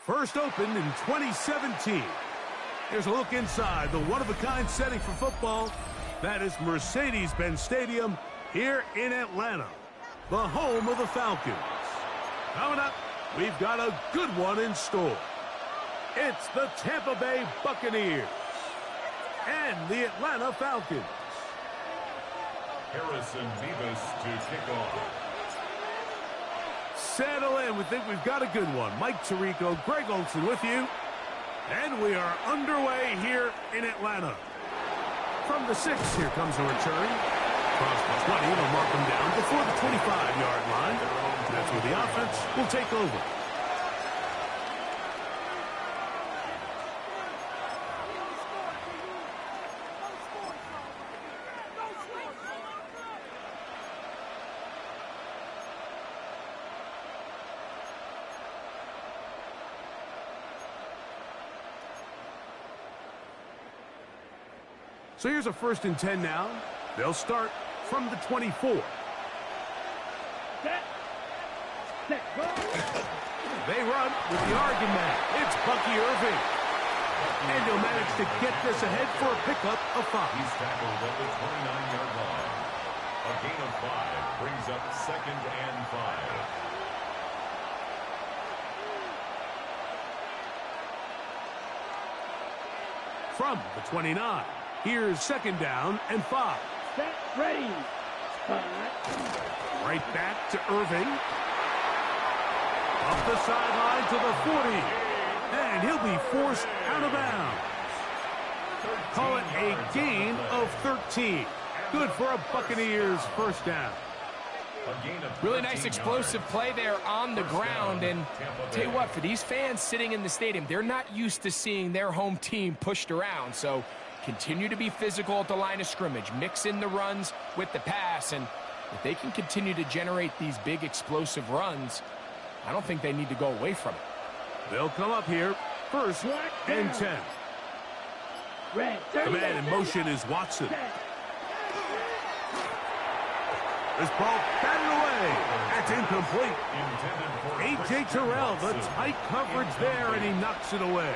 First opened in 2017. Here's a look inside the one-of-a-kind setting for football. That is Mercedes-Benz Stadium here in Atlanta, the home of the Falcons. Coming up, we've got a good one in store. It's the Tampa Bay Buccaneers and the Atlanta Falcons. Harrison Beavis to kick off. Settle in. We think we've got a good one. Mike Tirico, Greg Olsen with you. And we are underway here in Atlanta. From the 6, here comes a return. Across the 20, they'll mark them down before the 25-yard line. That's where the offense will take over. So here's a 1st and 10 now. They'll start from the 24. They run with the Oregon man. It's Bucky Irving. And he'll manage to get this ahead for a pickup of 5. He's tackled at the 29-yard line. A gain of 5 brings up 2nd and 5. From the 29. Here's 2nd down and 5. Set, ready. Right back to Irving. Up the sideline to the 40. And he'll be forced out of bounds. Call it a gain of 13. Good for a Buccaneers 1st down. Really nice explosive play there on the ground. And tell you what, for these fans sitting in the stadium, they're not used to seeing their home team pushed around. So continue to be physical at the line of scrimmage. Mix in the runs with the pass. And if they can continue to generate these big explosive runs, I don't think they need to go away from it. They'll come up here. 1st and 10. The man in motion is Watson. This ball batted away. That's incomplete. A.J. Terrell, the tight coverage there, and he knocks it away.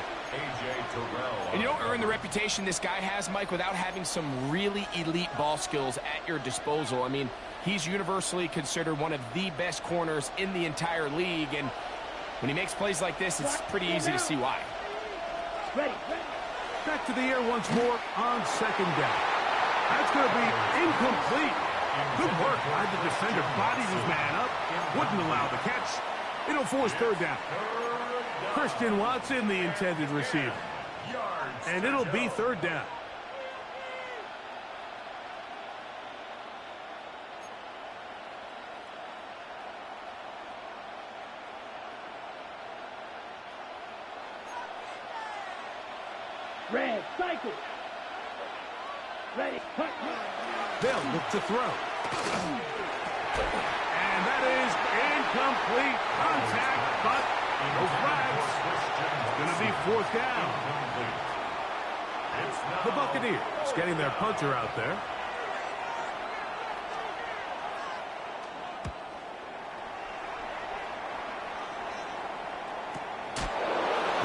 And you don't earn the reputation this guy has, Mike, without having some really elite ball skills at your disposal. I mean, he's universally considered one of the best corners in the entire league, and when he makes plays like this, it's pretty easy to see why. Back to the air once more on 2nd down. That's going to be incomplete. Good work by the defender. Bodied his man up. Wouldn't allow the catch. It'll force 3rd down. Christian Watson, the intended receiver. And it'll be 3rd down. Red, cycle. Ready, cut. They'll look to throw. And that is incomplete contact, but no flags. It's going to be 4th down. The Buccaneers getting their punter out there.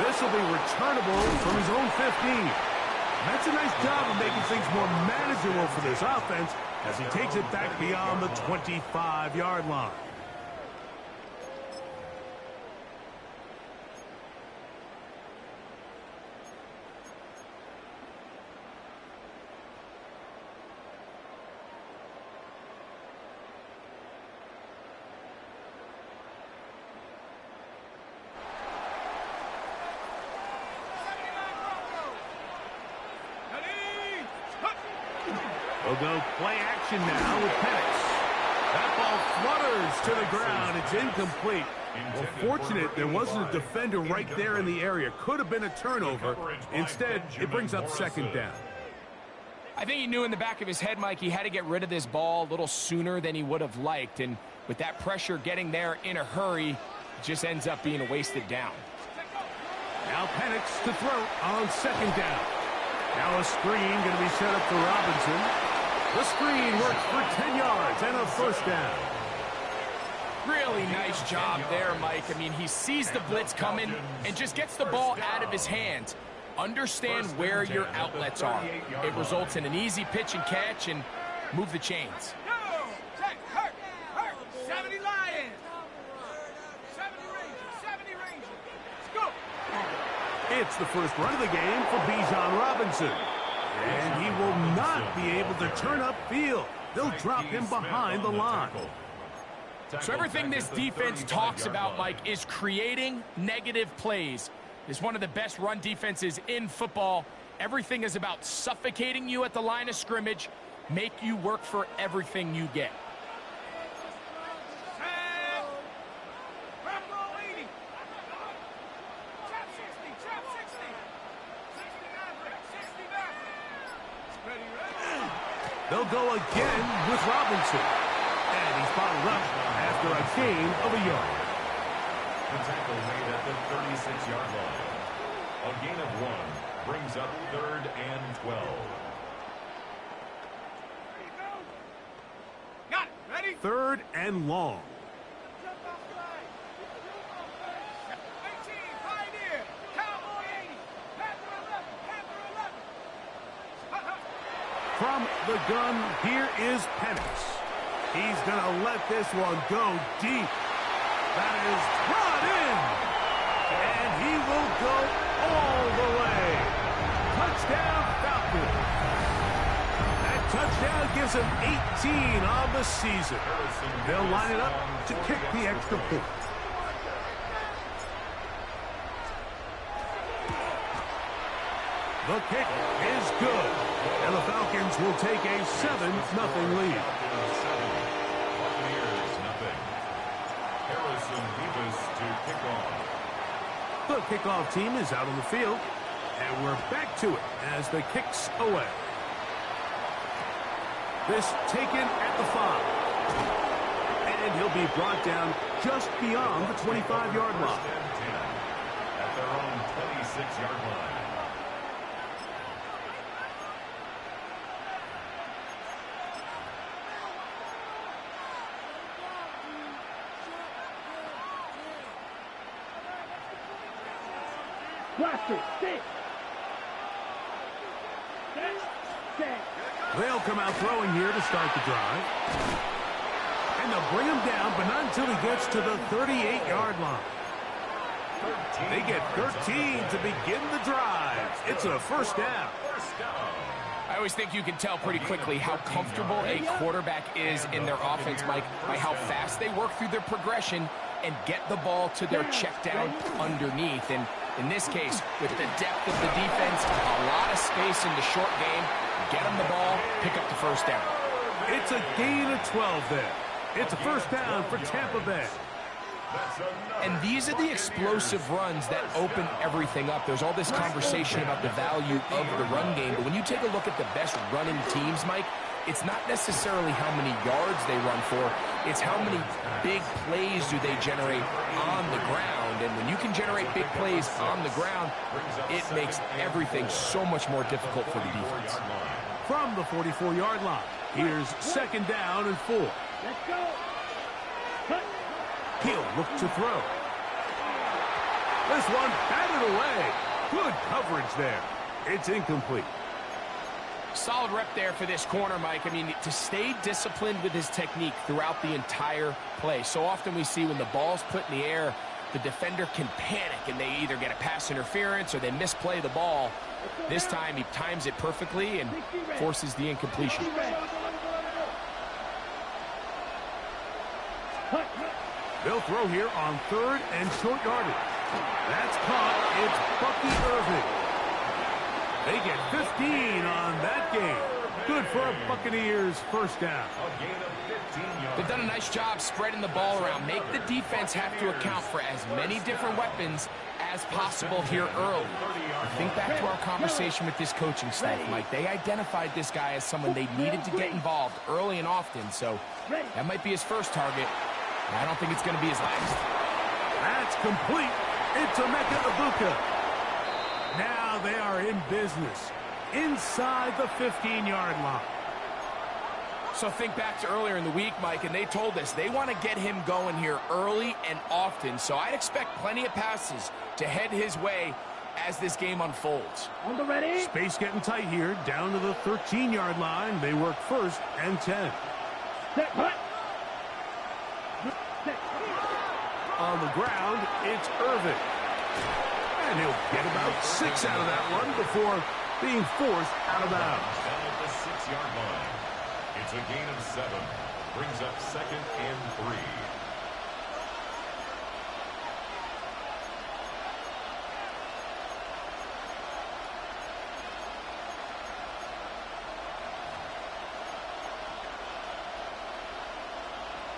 This will be returnable from his own 15. That's a nice job of making things more manageable for this offense as he takes it back beyond the 25-yard line. They'll go play action now with Penix. That ball flutters to the ground. It's incomplete. Well, fortunate there wasn't a defender right there in the area. Could have been a turnover. Instead, it brings up 2nd down. I think he knew in the back of his head, Mike, he had to get rid of this ball a little sooner than he would have liked. And with that pressure getting there in a hurry, it just ends up being a wasted down. Now Penix to throw on 2nd down. Now a screen going to be set up for Robinson. The screen works for 10 yards and a 1st down. Really nice job there, Mike. I mean, he sees the blitz coming and just gets the ball out of his hands. Understand where your outlets are. It results in an easy pitch and catch and move the chains. 70 Lions. 70 Rangers. 70 Rangers. Let's go. It's the first run of the game for Bijan Robinson. And he will not be able to turn upfield. They'll drop him behind the line. So everything this defense talks about, Mike, is creating negative plays. It's one of the best run defenses in football. Everything is about suffocating you at the line of scrimmage, make you work for everything you get. They'll go again with Robinson. And he's bottled up after a gain of a yard. The tackle made at the 36-yard line. A gain of 1 brings up 3rd and 12. Got it. Ready? 3rd and long. 18, Pioneer. Cowboy 80. Panther 11. Panther 11. From the gun, here is Penix. He's going to let this one go deep. That is brought in. And he will go all the way. Touchdown, Falcons. That touchdown gives him 18 on the season. They'll line it up to kick the extra point. The kick is good. And the Falcons will take a 7-0 lead. The kickoff team is out on the field, and we're back to it as the kick's away. This taken at the 5. And he'll be brought down just beyond the 25-yard line. At their own 26-yard line. They'll come out throwing here to start the drive. And they'll bring him down, but not until he gets to the 38-yard line. They get 13 to begin the drive. It's a first down. I always think you can tell pretty quickly how comfortable a quarterback is in their offense, Mike, by how fast they work through their progression and get the ball to their check down underneath. And in this case, with the depth of the defense, a lot of space in the short game, get them the ball, pick up the first down. It's a gain of 12 there. It's a first down for Tampa Bay. And these are the explosive runs that open everything up. There's all this conversation about the value of the run game, but when you take a look at the best running teams, Mike, it's not necessarily how many yards they run for, it's how many big plays do they generate on the ground. And when you can generate big plays on the ground, it makes everything so much more difficult for the defense. From the 44-yard line, here's 2nd down and 4. Let's go. He'll look to throw. This one batted away. Good coverage there. It's incomplete. Solid rep there for this corner, Mike. I mean, to stay disciplined with his technique throughout the entire play. So often we see when the ball's put in the air, the defender can panic and they either get a pass interference or they misplay the ball. This time he times it perfectly and forces the incompletion. They'll throw here on 3rd and short yardage. That's caught. It's Bucky Irving. They get 15 on that game. Good for a Buccaneers first down. They've done a nice job spreading the ball around. Make the defense have to account for as many different weapons as possible here early. Think back to our conversation with this coaching staff, Mike. They identified this guy as someone they needed to get involved early and often, so that might be his first target. I don't think it's going to be his last. That's complete. It's Emeka Egbuka. Now they are in business inside the 15-yard line. So think back to earlier in the week, Mike, and they told us they want to get him going here early and often. So I'd expect plenty of passes to head his way as this game unfolds. On the ready. Space getting tight here, down to the 13-yard line. They work 1st and 10. Set, hut. On the ground, it's Irvin. And he'll get about 6 out of that one before being forced out of bounds. Down at the 6-yard line. It's a gain of 7. Brings up 2nd and 3.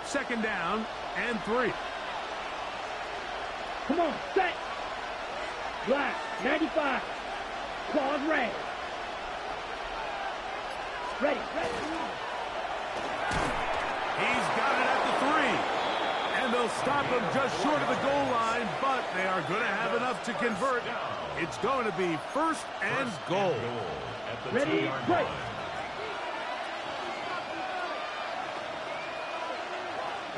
Second down and 3. Come on, set. Black, 95. Claws red. Ready. He's got it at the 3. And they'll stop him just short of the goal line, but they are going to have enough to convert. It's going to be 1st and goal. At the Ready, 2-yard break. line.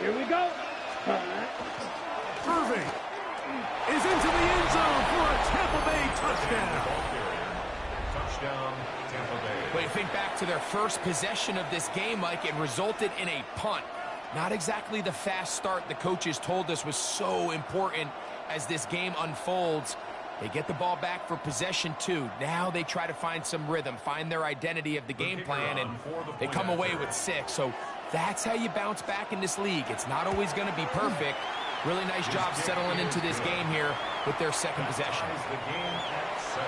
Here we go. Irving is into the end zone for a Tampa Bay touchdown. Touchdown, Tampa Bay. But you think back to their first possession of this game, Mike, it resulted in a punt. Not exactly the fast start the coaches told us was so important as this game unfolds. They get the ball back for possession 2. Now they try to find some rhythm, find their identity of the game plan, and they come away with 6. So that's how you bounce back in this league. It's not always going to be perfect. Really nice job settling into this game here with their second possession. The game at 7.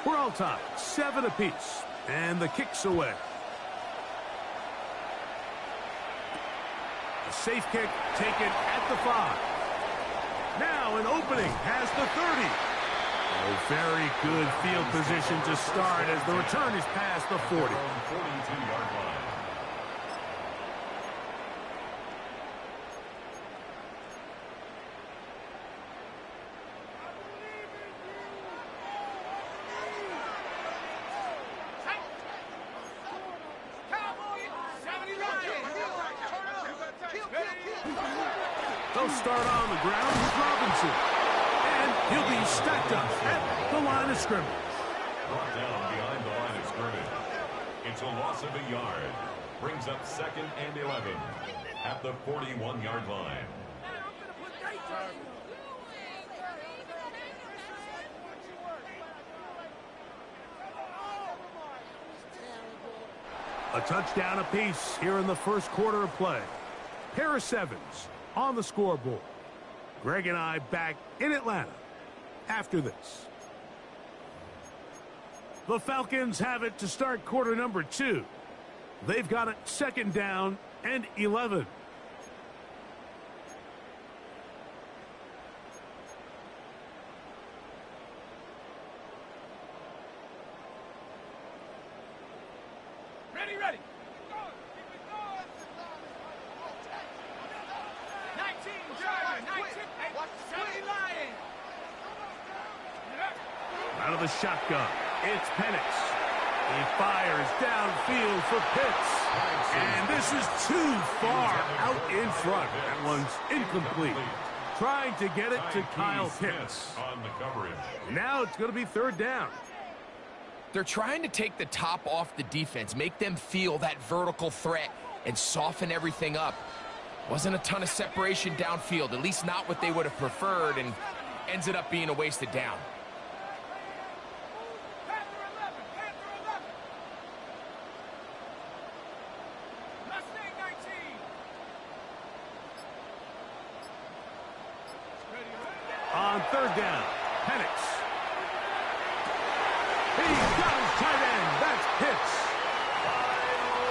We're all tied, 7 apiece, and the kick's away. A safe kick taken at the 5. Now an opening has the 30. A very good field position to start as the return is past the 40. 42-yard line. They'll start on the ground with Robinson. And he'll be stacked up at the line of scrimmage. Brought down behind the line of scrimmage. It's a loss of a yard. Brings up 2nd and 11 at the 41-yard line. A touchdown apiece here in the first quarter of play. Pair of 7s on the scoreboard. Greg and I back in Atlanta after this. The Falcons have it to start quarter number 2. They've got it 2nd down and 11. Ready. 19, driver, 19, 70 Lion. Out of the shotgun, it's Penix. He fires downfield for Pitts. And this is too far out in front. That one's incomplete. Trying to get it to Kyle Pitts. On the coverage. Now it's going to be 3rd down. They're trying to take the top off the defense, make them feel that vertical threat, and soften everything up. Wasn't a ton of separation downfield, at least not what they would have preferred, and ends it up being a wasted down. On 3rd down, Penix. He's got his tight end. That's Pitts.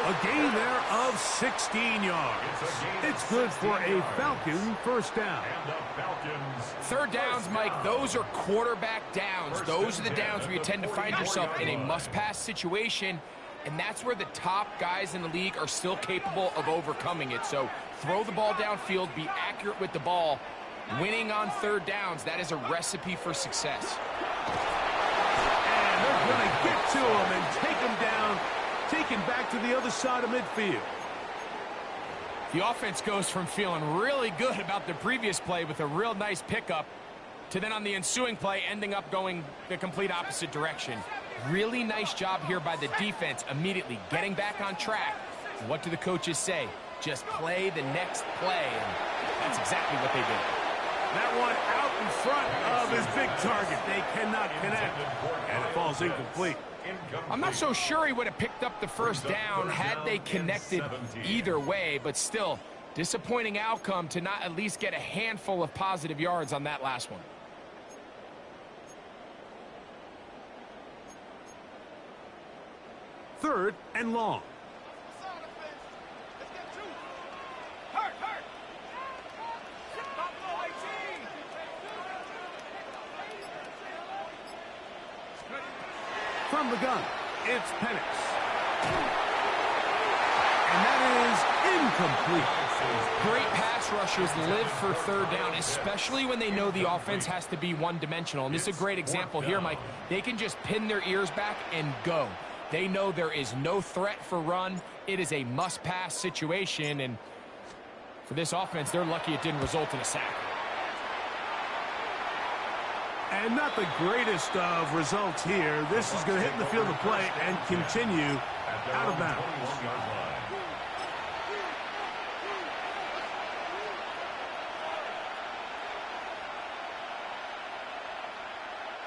A gain there of 16 yards. It's good for a Falcon first down. And the Falcons. 3rd downs, Mike, those are quarterback downs. Those are the downs where you tend to find yourself in a must-pass situation, and that's where the top guys in the league are still capable of overcoming it. So throw the ball downfield, be accurate with the ball, Winning on third downs, that is a recipe for success. And they're going to get to him and take him down, taken back to the other side of midfield. The offense goes from feeling really good about the previous play with a real nice pickup to then on the ensuing play ending up going the complete opposite direction. Really nice job here by the defense, immediately getting back on track. What do the coaches say? Just play the next play, and that's exactly what they did. That one out in front of his big target. They cannot connect, and it falls incomplete. I'm not so sure he would have picked up the first down had they connected either way, but still, disappointing outcome to not at least get a handful of positive yards on that last one. Third and long. From the gun, it's Penix. And that is incomplete. Great pass rushers live for third down, especially when they know the offense has to be one-dimensional. And this is a great example here, Mike. They can just pin their ears back and go. They know there is no threat for run. It is a must-pass situation, and for this offense, they're lucky it didn't result in a sack. And not the greatest of results here. This is going to hit in the field of play and continue out of bounds.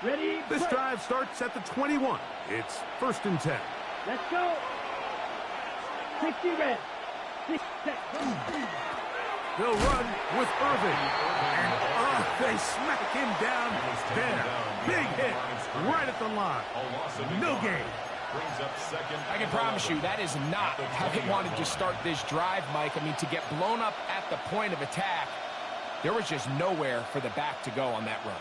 Ready? This drive starts at the 21. It's 1st and 10. Let's go. 60 red. 6 set. They'll run with Irving. And they smack him down there. Big hit right at the line. No gain. I can promise you that is not how they wanted to start this drive, Mike. I mean, to get blown up at the point of attack, there was just nowhere for the back to go on that run.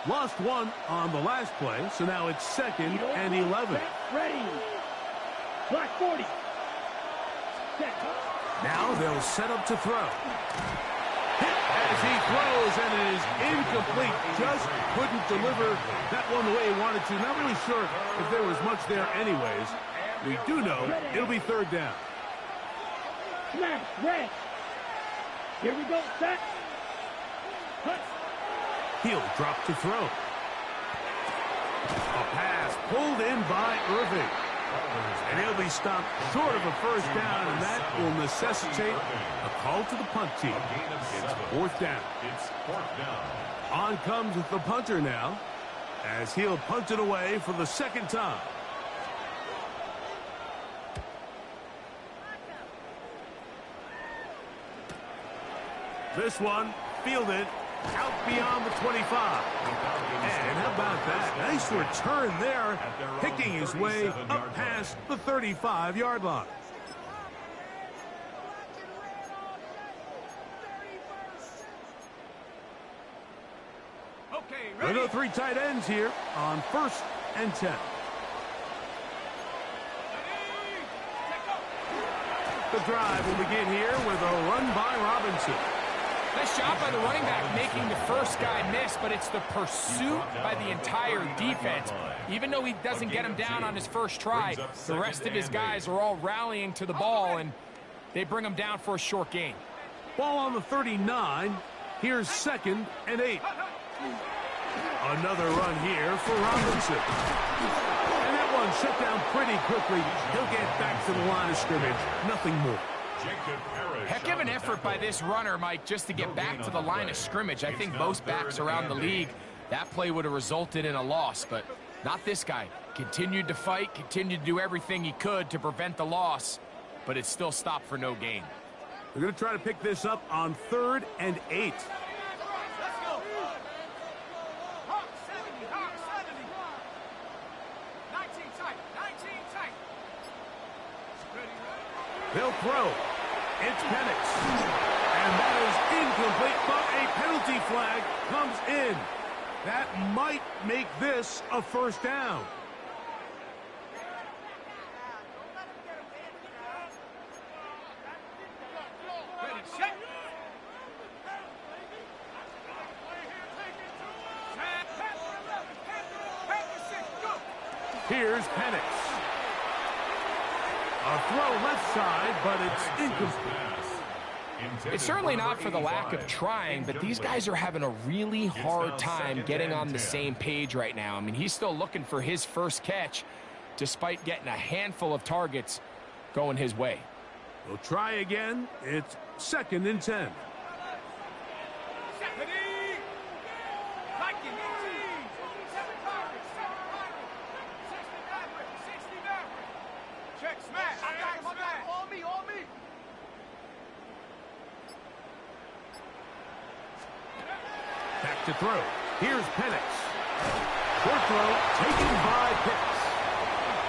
Lost one on the last play, so now it's 2nd and 11. Ready. Black 40. Set. Now they'll set up to throw. Hit as he throws, and it is incomplete. Just couldn't deliver that one the way he wanted to. Not really sure if there was much there anyways. We do know it'll be 3rd down. Smash. Red. Here we go. Set. Cut. He'll drop to throw. A pass pulled in by Irving. And he'll be stopped short of a 1st down, and that will necessitate a call to the punt team. It's 4th down. On comes the punter now, as he'll punt it away for the 2nd time. This one fielded out beyond the 25. And how about that? Nice return there, picking his way up past the 35-yard line. Okay, There ready? go 3 tight ends here on 1st and 10. The drive will begin here with a run by Robinson. Nice job by the running back making the first guy miss, but it's the pursuit by the entire defense. Even though he doesn't get him down on his first try, the rest of his guys are all rallying to the ball, and they bring him down for a short gain. Ball on the 39. Here's 2nd and 8. Another run here for Robinson. And that one shut down pretty quickly. He'll get back to the line of scrimmage. Nothing more. Heck of an effort by this runner, Mike, just to get back to the line of scrimmage. I think most backs around the league, that play would have resulted in a loss, but not this guy. Continued to fight, continued to do everything he could to prevent the loss, but it still stopped for no gain. They're going to try to pick this up on 3rd and 8. Let's go. Hawk 70, Hawk 70. 19 tight, 19 tight. Ready? They'll throw. It's Penix. And that is incomplete, but a penalty flag comes in. That might make this a 1st down. Here's Penix. A throw left side, but it's incomplete. It's certainly not for the lack of trying, but these guys are having a really hard time getting on the same page right now. I mean, he's still looking for his first catch, despite getting a handful of targets going his way. We'll try again. It's 2nd and 10. Check, smash. I got him. All me, all me. Back to throw. Here's Penix. Short throw taken by Pitts.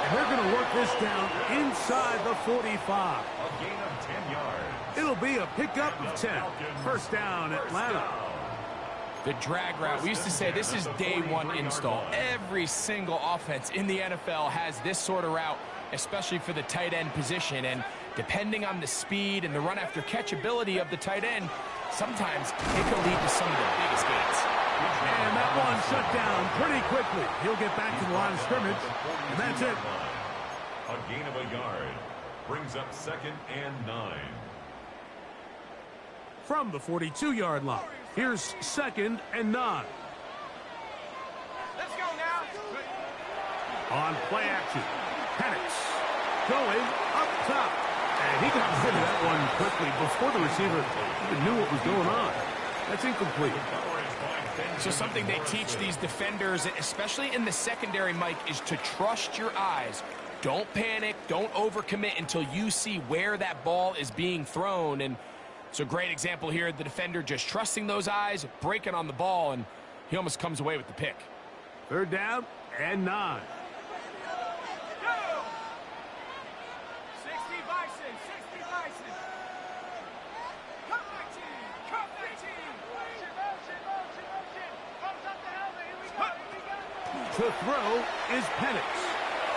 And they're going to work this down inside the 45. A gain of 10 yards. It'll be a pickup of 10. First down, Atlanta. The drag route. We used to say this is day one install. Every single offense in the NFL has this sort of route, especially for the tight end position. And depending on the speed and the run after catch ability of the tight end, sometimes it can lead to some of the biggest gains. And that one shut down pretty quickly. He'll get back to the line of scrimmage, and that's it. A gain of a yard brings up 2nd and 9. From the 42-yard line, here's 2nd and 9. Let's go now. On play action, Penix going up top. And he got rid of that one quickly before the receiver even knew what was going on. That's incomplete. So something they teach these defenders, especially in the secondary, Mike, is to trust your eyes. Don't panic. Don't overcommit until you see where that ball is being thrown. And it's a great example here. The defender just trusting those eyes, breaking on the ball, and he almost comes away with the pick. 3rd down and 9. 60 Bison, 60 Bison. Cut 19, cut 19. Motion. Comes up the helmet, here we go. To throw is Penix.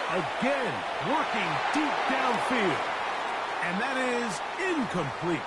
Again, working deep downfield. And that is incomplete.